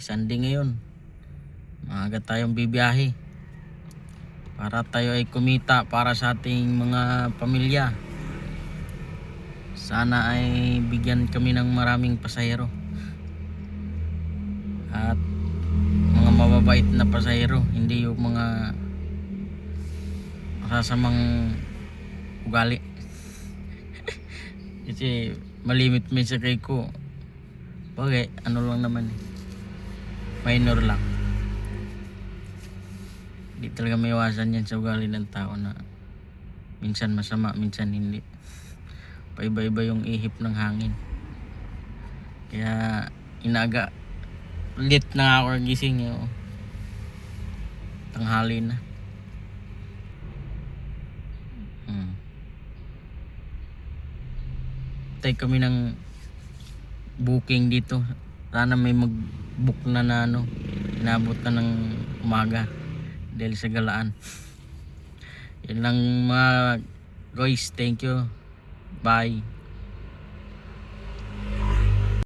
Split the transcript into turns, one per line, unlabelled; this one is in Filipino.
Sunday ngayon. Maaga tayong bibiyahe para tayo ay kumita para sa ating mga pamilya. Sana ay bigyan kami ng maraming pasahero at mga mababait na pasahero, hindi yung mga masasamang ugali. Kasi malimit may sakay ko. Bagay, ano lang naman eh, minor lang. Hindi talaga may iwasan yan sa ugali ng tao na minsan masama, minsan hindi. Paiba-iba yung ihip ng hangin. Kaya inaga, late na ako gising eh. Tanghali na. Tay kami ng booking dito. Sana may mag-book na ano, inabot na ng umaga dahil sa galaan. Yan lang mga guys, thank you, bye.